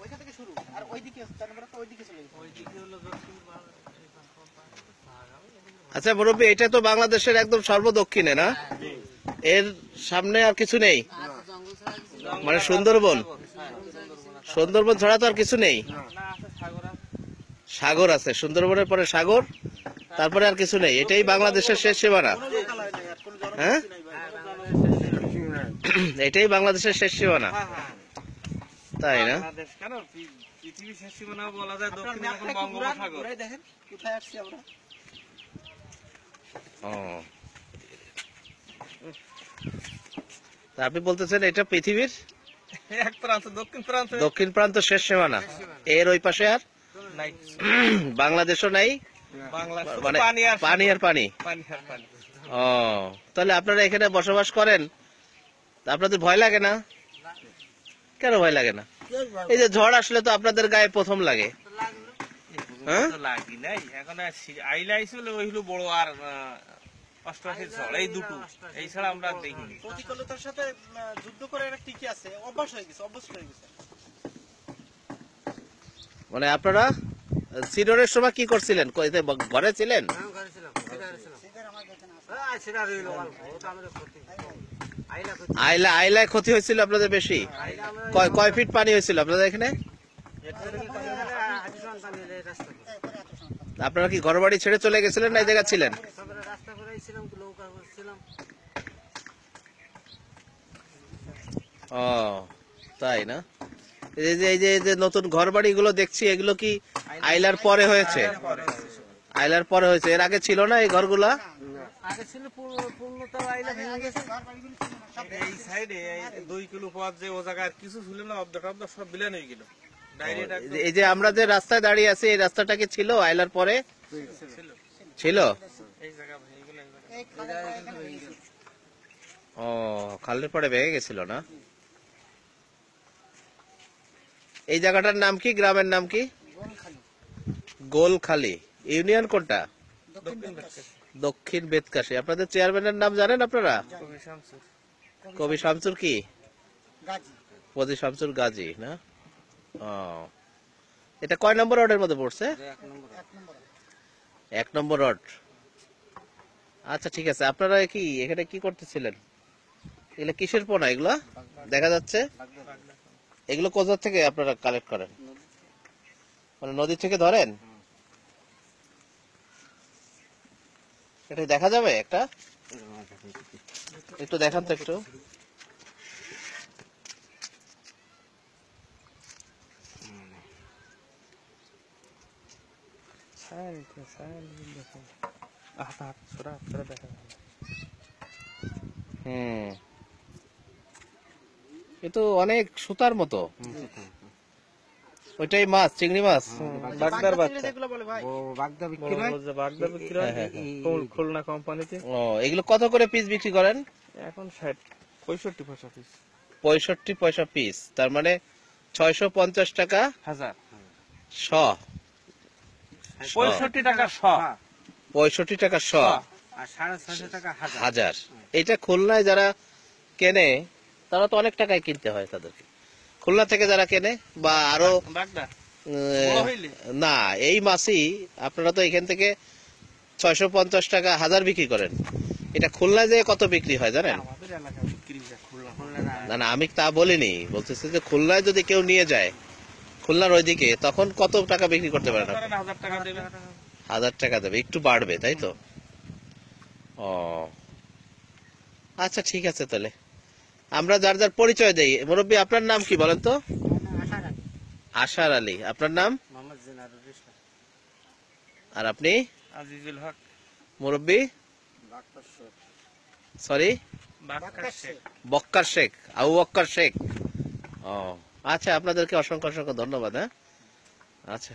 ওইখান থেকে শুরু, আর ওইদিকে 4 নম্বর তো ওইদিকে চলে গেছে। ওইদিকে হলো আচ্ছা মুরব্বী, এটা তো বাংলাদেশের একদম সর্বদক্ষিণে না? এর সামনে আর কিছু নেই, মানে সুন্দরবন? সুন্দরবন ছাড়া তো আর কিছু নেই? সাগর আছে, সুন্দরবনের পরে সাগর, তারপরে আর কিছু নেই, এটাই বাংলাদেশের শেষ সীমানা? হ্যাঁ, এটাই বাংলাদেশের শেষ সীমানা, তাই না? পৃথিবীর শেষ সীমানা বলা যায় দক্ষিণে এখন বঙ্গোপসাগর। দেখেন কোথায় আসছি আমরা। আপনি বলতেছেন এটা পৃথিবীর এক প্রান্ত, দক্ষিণ প্রান্ত শেষ সীমানা, এর ওই পাশে আর বাংলাদেশও নাই, মানে পানি আর পানি। ও, তাহলে আপনারা এখানে বসবাস করেন, আপনাদের ভয় লাগে না? কেন ভয় লাগে না? এই যে ঝড় আসলে তো আপনাদের গায়ে প্রথম লাগে। হ্যাঁ, লাগি নাই এখন আইলাই ছিল ওই হলো বড়, আর অষ্টআশির ঝড়, এই দুটো, এই ছাড়া আমরা দেখিনি। প্রতিকূলতার সাথে যুদ্ধ করে এরা টিকে আছে, অভ্যাস হয়ে গেছে, অভ্যস্ত হয়ে গেছে। মানে আপনারা সিডরের সময় কি করছিলেন? ঘরে ছিলেন? আইলায় ক্ষতি হয়েছিল আপনাদের বেশি? কয় ফিট পানি হয়েছিল আপনাদের এখানে? আপনারা কি ঘর বাড়ি ছেড়ে চলে গেছিলেন না এই জায়গা ছিলেন? ও তাই না? এই যে নতুন ঘর বাড়ি গুলো দেখছি, এগুলো কি আইলার পরে হয়েছে? আইলার পরে হয়েছে, এর আগে ছিল না এই ঘরগুলা? এই সাইডে 2 কিলো পথ যে ও জায়গায় কিছু ছিল না, সব বিলীন হয়ে গেল। এই যে আমরা যে রাস্তায় দাঁড়িয়ে আছি, এই রাস্তাটা কি ছিল আইলার পরে? ছিল। ও, খালের পরে ভেঙে গেছিল না? এই জায়গাটার নাম কি, গ্রামের নাম কি? গোলখালি। ইউনিয়ন কোনটা? দক্ষিণ বেতকাশি। আপনাদের চেয়ারম্যানের নাম জানেন আপনারা? কবি শামসুর কি? কবি শামসুর গাজী না? ও, এটা কয় নম্বর ওয়ার্ডের মধ্যে পড়ছে? 1 নম্বর ওয়ার্ড। আচ্ছা ঠিক আছে, আপনারা কি এখানে কি করতেছিলেন? এগুলো কিসের পোনা এগুলা দেখা যাচ্ছে? এগুলো কোথা থেকে আপনারা কালেক্ট করেন? মানে নদী থেকে ধরেন? এটা দেখা যাবে একটা? একটু দেখান তো একটু। এ তো অনেক সুতার মতো। ওইটাই মাছ, চিংড়ি মাছ, বাগদার বাচ্চা। খুলনা কোম্পানিতে। ও, এগুলো কত করে পিস বিক্রি করেন এখন? 65 পয়সা পিস। 65 পয়সা পিস, তার মানে 650 টাকা হাজার। 65 টাকা শ। 65 টাকা শ, আর 650 টাকা হাজার। এটা খুলনায় যারা কেনে তারা তো অনেক টাকায় কিনতে হয় তাদেরকে। খুলনা থেকে যারা কেনে বা আরো না, এই মাছই আপনারা তো এখান থেকে 650 টাকা হাজার বিক্রি করেন। এটা খুলনায় যে কত বিক্রি হয় জানেন? না না, আমি তা বলিনি, বলতেছি যে খুলনায় যদি কেউ নিয়ে যায়, খুলনার ওইদিকে, তখন কত টাকা বিক্রি করতে পারেন? 1000 টাকা দেবে, একটু বাড়বে তাই তো? ও আচ্ছা ঠিক আছে, তাহলে আমরা যার যার পরিচয় দেই। মুরব্বী আপনার নাম কি বলেন তো? আশার আলী। আপনার নাম? আর আপনি? আজিজুল হক। মুরব্বী? সরি, বক্কার শেখ, আবু বক্কার শেখ। ও আচ্ছা, আপনাদেরকে অসংখ্য অসংখ্য ধন্যবাদ। হ্যাঁ, আচ্ছা।